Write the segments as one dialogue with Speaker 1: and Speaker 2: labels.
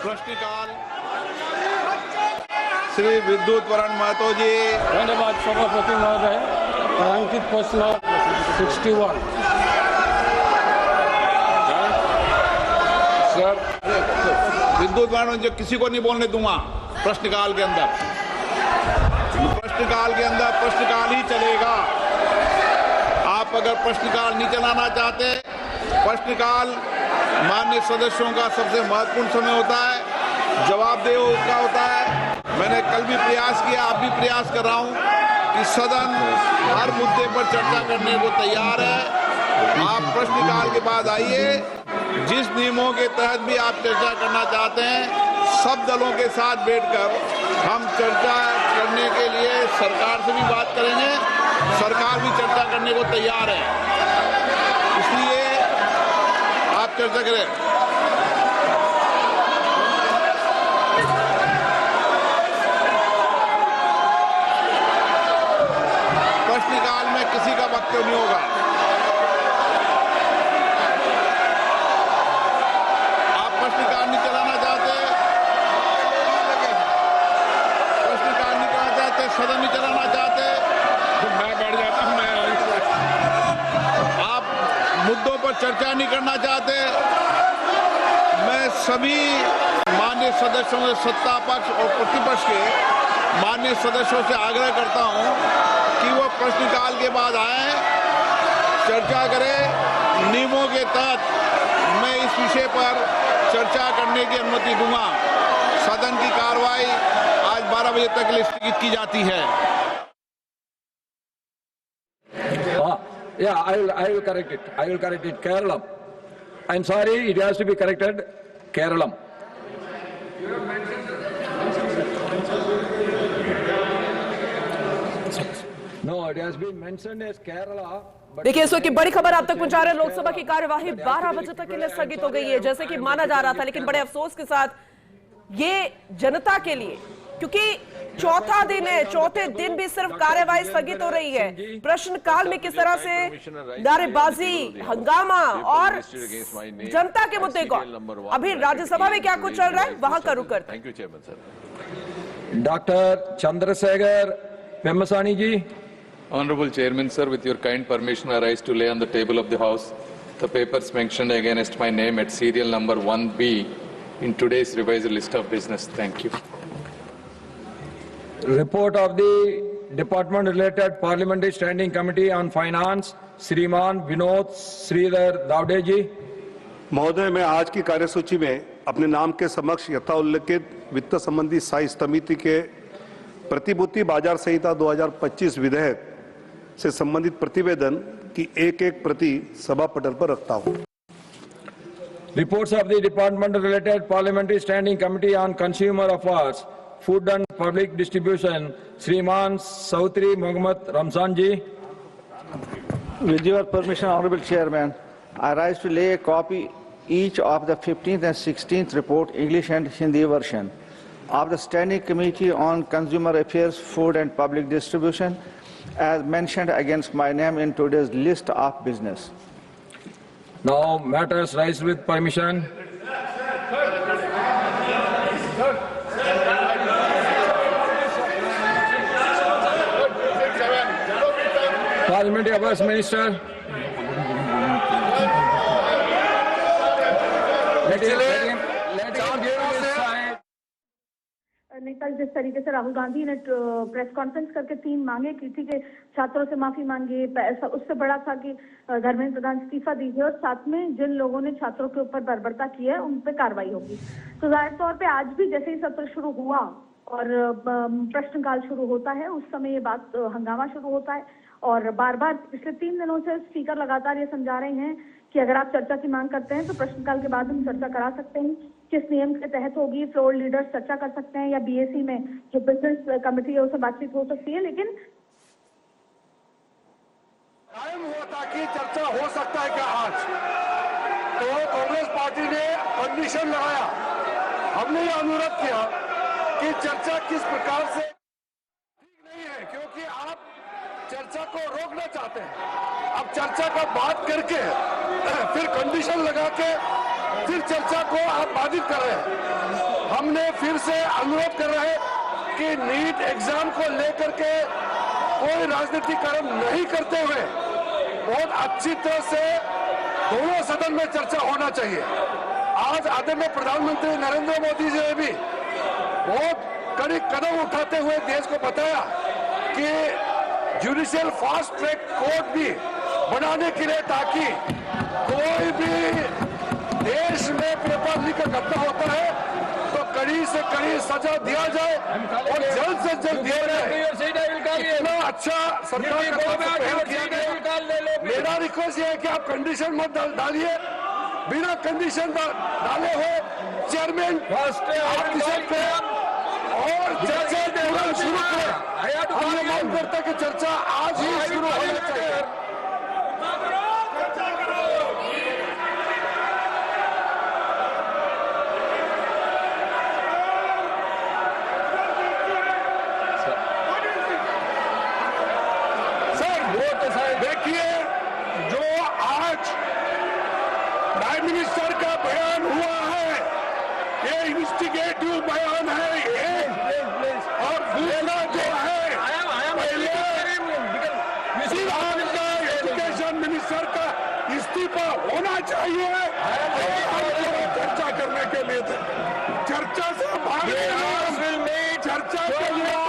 Speaker 1: प्रश्नकाल श्री विद्युत वरण महतो जी।
Speaker 2: धन्यवाद सभापति महोदय। अंकित प्रश्न 61
Speaker 1: सर, विद्युत वरण जो किसी को नहीं बोलने दूंगा प्रश्नकाल के अंदर। प्रश्नकाल के अंदर प्रश्नकाल ही चलेगा। आप अगर प्रश्नकाल नहीं चलाना चाहते, प्रश्नकाल माननीय सदस्यों का सबसे महत्वपूर्ण समय होता है, जवाबदेही का होता है। मैंने कल भी प्रयास किया, आप भी प्रयास कर रहा हूं कि सदन हर मुद्दे पर चर्चा करने को तैयार है। आप प्रश्नकाल के बाद आइए, जिस नियमों के तहत भी आप चर्चा करना चाहते हैं, सब दलों के साथ बैठकर हम चर्चा करने के लिए सरकार से भी बात करेंगे। सरकार भी चर्चा करने को तैयार है, इसलिए आप चर्चा करें। प्रश्नकाल में किसी का वक्तव्य नहीं होगा। आप प्रश्नकाल नहीं चलाना चाहते, प्रश्नकाल नहीं करना चाहते, सदन नहीं चलाना चाहते,
Speaker 2: मैं बैठ जाता हूं।
Speaker 1: आप मुद्दों पर चर्चा नहीं करना चाहते, मैं सभी माननीय सदस्यों से, सत्ता पक्ष और प्रतिपक्ष के माननीय सदस्यों से आग्रह करता हूं कि वो प्रश्नकाल के बाद आए, चर्चा करें। नियमों के तहत मैं इस विषय पर चर्चा करने की अनुमति दूंगा। सदन की कार्रवाई आज 12 बजे तक के लिए स्थगित की जाती है।
Speaker 3: Yeah, I will correct it. I will correct it. Kerala. I'm sorry, it has to be corrected. Kerala. No, it has been mentioned as Kerala.
Speaker 4: देखिए, इस वक्त की बड़ी खबर आप तक पहुंचा रहे हैं। लोकसभा की कार्यवाही 12 बजे तक के लिए स्थगित हो गई है, जैसे कि माना जा रहा था, लेकिन बड़े अफसोस के साथ ये जनता के लिए, क्योंकि चौथा दिन है, चौथे दिन भी सिर्फ कार्यवाही स्थगित हो रही है। प्रश्नकाल में किस तरह से नारेबाजी, हंगामा और जनता के मुद्दे को, अभी राज्यसभा में क्या कुछ चल रहा है वहां का रुख करते हैं।
Speaker 1: Thank you chairman sir.
Speaker 3: Doctor Chandrashekhar Pemmasani ji.
Speaker 5: Honorable Chairman, sir, with your kind permission, I rise to lay on the table of the House the papers mentioned against my name at serial number 1B in today's revised list of business. Thank you.
Speaker 3: Report of the Department-related Parliamentary Standing Committee on Finance, श्रीमान विनोद श्रीधर दावडे जी।
Speaker 6: महोदय, मैं आज की कार्यसूची में अपने नाम के समक्ष यथा उल्लेखित वित्त संबंधी स्थायी समिति के प्रतिभूति बाजार संहिता 2025 विधेयक से संबंधित प्रतिवेदन की एक प्रति सभा पटल पर रखता हूं।
Speaker 3: Reports of the Department-related Parliamentary Standing Committee on Consumer Affairs, Food and Public Distribution, श्रीमान सौत्री मोहम्मद रमजान जी।
Speaker 7: With your permission, Honorable Chairman, I rise to lay a copy each of the 15th and 16th report, English and Hindi version, of the Standing Committee on Consumer Affairs, Food and Public Distribution, as mentioned against my name in today's list of business.
Speaker 3: Now matters rise with permission. Parliamentary Affairs Minister. Let him give his side.
Speaker 8: ने कल जिस तरीके से राहुल गांधी ने press conference करके 3 मांगे की थी कि छात्रों से माफी मांगी, उससे बड़ा था कि धर्मेंद्र प्रधान इस्तीफा दीजिए और साथ में जिन लोगों ने छात्रों के ऊपर बर्बरता की है उन पे कार्रवाई होगी। तो जाहिर तौर पे आज भी जैसे ही सत्र शुरू हुआ और प्रश्नकाल शुरू होता है, उस समय ये बात हंगामा शुरू होता है और बार बार पिछले 3 दिनों से स्पीकर लगातार ये समझा रहे हैं कि अगर आप चर्चा की मांग करते हैं तो प्रश्नकाल के बाद हम चर्चा करा सकते हैं। किस नियम के तहत होगी, फ्लोर लीडर्स चर्चा कर सकते हैं या बीएसी में जो बिजनेस कमेटी है उससे बातचीत हो सकती है, लेकिन
Speaker 6: कायम हुआ था कि चर्चा हो सकता है क्या आज, तो कांग्रेस पार्टी ने कंडीशन लगाया। हमने ये अनुरोध किया कि चर्चा किस प्रकार से ठीक नहीं है, क्योंकि आप चर्चा को रोकना चाहते हैं। अब चर्चा का बात करके फिर कंडीशन लगा के फिर चर्चा को आप बाधित कर रहे हैं। फिर से अनुरोध कर रहे हैं कि नीट एग्जाम को लेकर के कोई राजनीतिकरण नहीं करते हुए बहुत अच्छी तरह से दोनों सदन में चर्चा होना चाहिए। आज आदरणीय प्रधानमंत्री नरेंद्र मोदी जी ने भी बहुत कड़ी कदम उठाते हुए देश को बताया कि जुडिशियल फास्ट ट्रैक कोर्ट भी बनाने के लिए, ताकि कोई भी देश में पेपर लीक का घटना होता है तो कड़ी से कड़ी सजा दिया जाए और जल्द से जल्द दिया जाए। इतना अच्छा सरकार का पहल किया गया। मेरा रिक्वेस्ट ये है कि आप कंडीशन मत डालिए, बिना कंडीशन डाले हो चेयरमैन आप डिसाइड करें और चर्चा तुरंत शुरू करें। हम ये मांग करते हैं कि चर्चा आज ही शुरू होना चाहिए। सर देखिए, जो आज प्राइम मिनिस्टर का बयान हुआ है ये इन्वेस्टिगेटिव बयान है और दूसरा जो है पहले एजुकेशन मिनिस्टर का इस्तीफा होना चाहिए। चर्चा करने के लिए चर्चा से चर्चा के लिए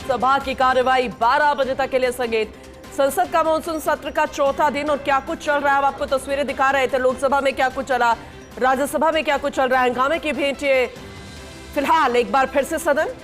Speaker 4: सभा की कार्यवाही 12 बजे तक के लिए स्थगित। संसद का मानसून सत्र का चौथा दिन और क्या कुछ चल रहा है, आपको तस्वीरें दिखा रहे थे। लोकसभा में क्या कुछ चला, राज्यसभा में क्या कुछ चल रहा है, हंगामे की भेंट ये। फिलहाल एक बार फिर से सदन,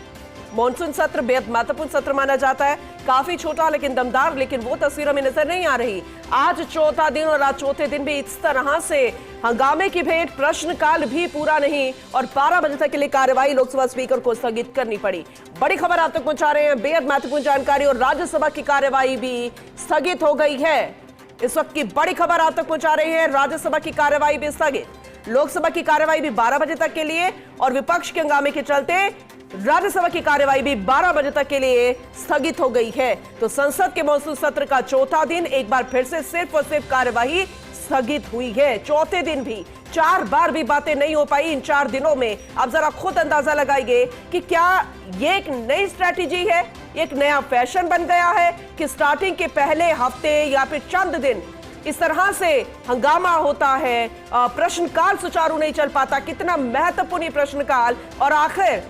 Speaker 4: मानसून सत्र बेहद महत्वपूर्ण सत्र माना जाता है, काफी छोटा लेकिन दमदार, लेकिन वो तस्वीर हमें नजर नहीं आ रही। आज चौथा दिन और आज चौथे दिन भी इस तरह से हंगामे की भेंट, प्रश्नकाल भी पूरा नहीं और 12 बजे तक के लिए कार्यवाही लोकसभा स्पीकर को स्थगित करनी पड़ी। बड़ी खबर आप तक पहुंचा रहे हैं, बेहद महत्वपूर्ण जानकारी, और राज्यसभा की कार्यवाही भी स्थगित हो गई है। इस वक्त की बड़ी खबर आप तक पहुंचा रहे हैं, राज्यसभा की कार्यवाही भी स्थगित, लोकसभा की कार्यवाही भी 12 बजे तक के लिए, और विपक्ष के हंगामे के चलते राज्यसभा की कार्यवाही भी 12 बजे तक के लिए स्थगित हो गई है। तो संसद के मानसून सत्र का चौथा दिन एक बार फिर से सिर्फ और सिर्फ कार्यवाही स्थगित हुई है। चौथे दिन भी 4 बार भी बातें नहीं हो पाई इन 4 दिनों में। आप जरा खुद अंदाजा लगाइए कि क्या ये एक नई स्ट्रैटेजी है, एक नया फैशन बन गया है कि स्टार्टिंग के पहले हफ्ते या फिर चंद दिन इस तरह से हंगामा होता है, प्रश्नकाल सुचारू नहीं चल पाता। कितना महत्वपूर्ण प्रश्नकाल, और आखिर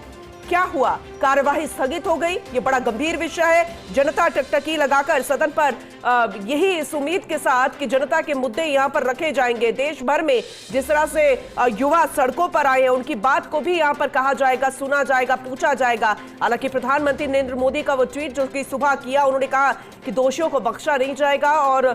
Speaker 4: क्या हुआ, कार्यवाही स्थगित हो गई। ये बड़ा गंभीर विषय है। जनता टकटकी लगाकर सदन पर यही इस उम्मीद के साथ कि जनता के मुद्दे यहां पर रखे जाएंगे। देश भर में जिस तरह से युवा सड़कों पर आए हैं, उनकी बात को भी यहां पर कहा जाएगा, सुना जाएगा, पूछा जाएगा। हालांकि प्रधानमंत्री नरेंद्र मोदी का वो ट्वीट जो कि सुबह किया, उन्होंने कहा कि दोषियों को बख्शा नहीं जाएगा, और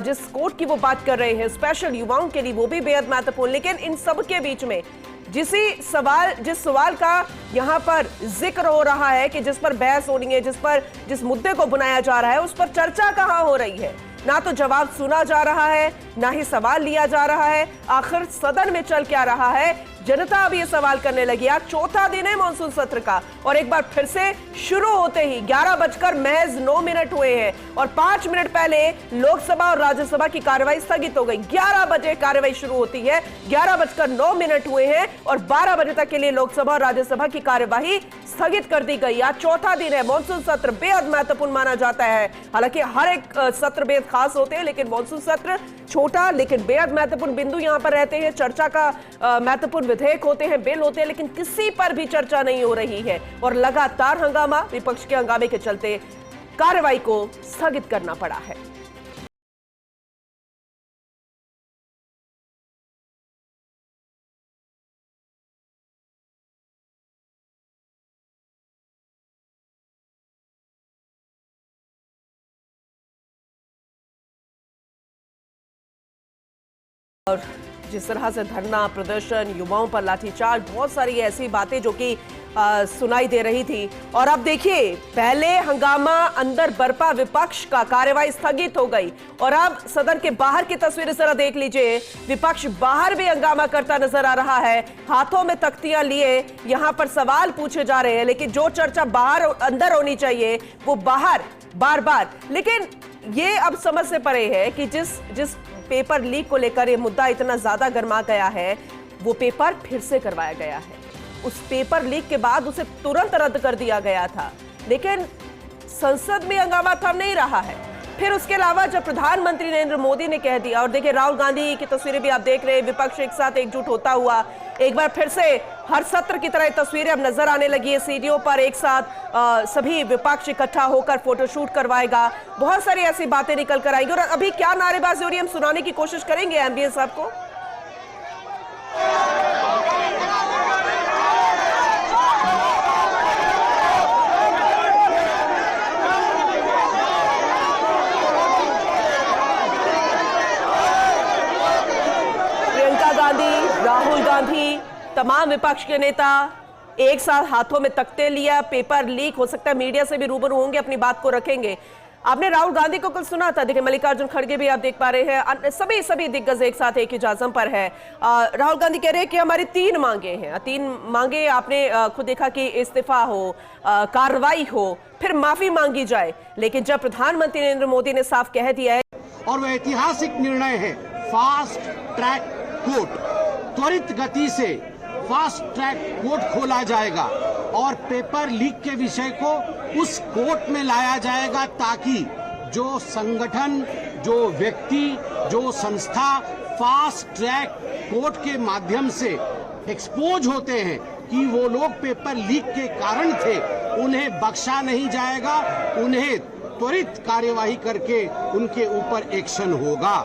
Speaker 4: जिस कोर्ट की वो बात कर रहे हैं स्पेशल युवाओं के लिए, वो भी बेहद महत्वपूर्ण। लेकिन इन सब के बीच में जिस सवाल का यहां पर जिक्र हो रहा है कि जिस पर बहस होनी है, जिस मुद्दे को बुलाया जा रहा है, उस पर चर्चा कहां हो रही है। ना तो जवाब सुना जा रहा है, ना ही सवाल लिया जा रहा है। आखिर सदन में चल क्या रहा है, जनता अब ये सवाल करने लगी। आज चौथा दिन है मानसून सत्र का, और एक बार फिर से शुरू होते ही 11:09 हुए हैं, और 5 मिनट पहले लोकसभा और राज्यसभा की कार्यवाही स्थगित हो गई। 11 बजे कार्यवाही शुरू होती है, 11:09 हुए हैं, और 12 बजे तक के लिए लोकसभा और राज्यसभा की कार्यवाही स्थगित कर दी गई। आज चौथा दिन है। मानसून सत्र बेहद महत्वपूर्ण माना जाता है। हालांकि हर एक सत्र बेहद खास होते हैं, लेकिन मानसून सत्र छोटा लेकिन बेहद महत्वपूर्ण बिंदु यहां पर रहते हैं। चर्चा का महत्वपूर्ण विधेयक होते हैं, बिल होते हैं, लेकिन किसी पर भी चर्चा नहीं हो रही है, और लगातार हंगामा, विपक्ष के हंगामे के चलते कार्यवाही को स्थगित करना पड़ा है। और जिस तरह से धरना प्रदर्शन, युवाओं पर लाठीचार्ज, बहुत सारी ऐसी बातें जो कि सुनाई दे रही थी। और अब देखिए, पहले हंगामा अंदर बरपा विपक्ष का, कार्यवाही स्थगित हो गई, और अब सदन के बाहर की तस्वीरें जरा देख लीजिए। विपक्ष बाहर भी हंगामा करता नजर आ रहा है, हाथों में तख्तियां लिए यहां पर सवाल पूछे जा रहे हैं, लेकिन जो चर्चा बाहर अंदर होनी चाहिए वो बाहर बार बार। लेकिन ये अब समझ से परे है कि जिस पेपर लीक को लेकर ये मुद्दा इतना ज्यादा गर्मा गया है, वो पेपर फिर से करवाया गया है। उस पेपर लीक के बाद उसे तुरंत रद्द कर दिया गया था, लेकिन संसद में हंगामा थम नहीं रहा है। फिर उसके अलावा जब प्रधानमंत्री नरेंद्र मोदी ने कह दिया, और देखिए राहुल गांधी की तस्वीरें भी आप देख रहे हैं, विपक्ष एक साथ एकजुट होता हुआ एक बार फिर से हर सत्र की तरह तस्वीरें अब नजर आने लगी है। सीढ़ियों पर एक साथ सभी विपक्ष इकट्ठा होकर फोटोशूट करवाएगा, बहुत सारी ऐसी बातें निकल कर आएंगी। और अभी क्या नारेबाजी हो रही है हम सुनाने की कोशिश करेंगे एमबीए साहब को। राहुल गांधी, तमाम विपक्ष के नेता एक साथ हाथों में तख्ते लिया, पेपर लीक हो सकता है, मीडिया से भी रूबरू होंगे, अपनी बात को रखेंगे। आपने राहुल गांधी को कल सुना था, देखिए मल्लिकार्जुन खड़गे भी आप देख पा रहे हैं, सभी दिग्गज एक साथ एक ही जाज़म पर है। राहुल गांधी कह रहे हैं कि हमारी 3 मांगे हैं, 3 मांगे आपने खुद देखा कि इस्तीफा हो, कार्रवाई हो, फिर माफी मांगी जाए। लेकिन जब प्रधानमंत्री नरेंद्र मोदी ने साफ कह दिया है,
Speaker 9: और वह ऐतिहासिक निर्णय है, फास्ट ट्रैक कोर्ट, त्वरित गति से फास्ट ट्रैक कोर्ट खोला जाएगा और पेपर लीक के विषय को उस कोर्ट में लाया जाएगा, ताकि जो संगठन, जो व्यक्ति, जो संस्था फास्ट ट्रैक कोर्ट के माध्यम से एक्सपोज होते हैं कि वो लोग पेपर लीक के कारण थे, उन्हें बख्शा नहीं जाएगा, उन्हें त्वरित कार्यवाही करके उनके ऊपर एक्शन होगा।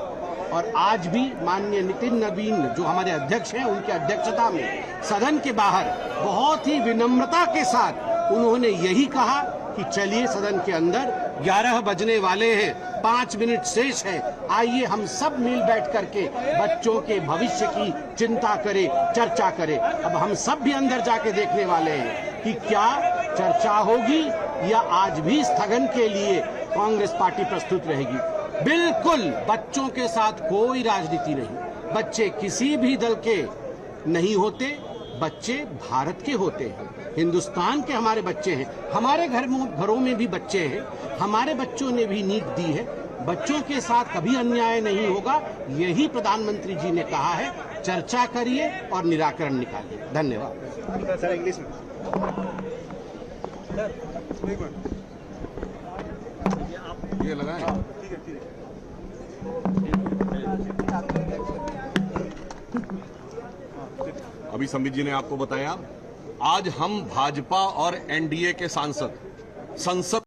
Speaker 9: और आज भी माननीय नितिन नवीन जो हमारे अध्यक्ष हैं, उनकी अध्यक्षता में सदन के बाहर बहुत ही विनम्रता के साथ उन्होंने यही कहा कि चलिए सदन के अंदर 11 बजने वाले हैं, 5 मिनट शेष है, आइए हम सब मिल बैठ करके बच्चों के भविष्य की चिंता करें, चर्चा करें। अब हम सब भी अंदर जाके देखने वाले हैं कि क्या चर्चा होगी या आज भी स्थगन के लिए कांग्रेस पार्टी प्रस्तुत रहेगी। बिल्कुल बच्चों के साथ कोई राजनीति नहीं, बच्चे किसी भी दल के नहीं होते, बच्चे भारत के होते हैं, हिंदुस्तान के हमारे बच्चे हैं, हमारे घरों में भी बच्चे हैं, हमारे बच्चों ने भी नीट दी है, बच्चों के साथ कभी अन्याय नहीं होगा, यही प्रधानमंत्री जी ने कहा है। चर्चा करिए और निराकरण निकालिए। धन्यवाद। सर इंग्लिश में
Speaker 1: ये लगाएं।
Speaker 10: अभी संबित जी ने आपको बताया, आज हम भाजपा और एनडीए के सांसद संसद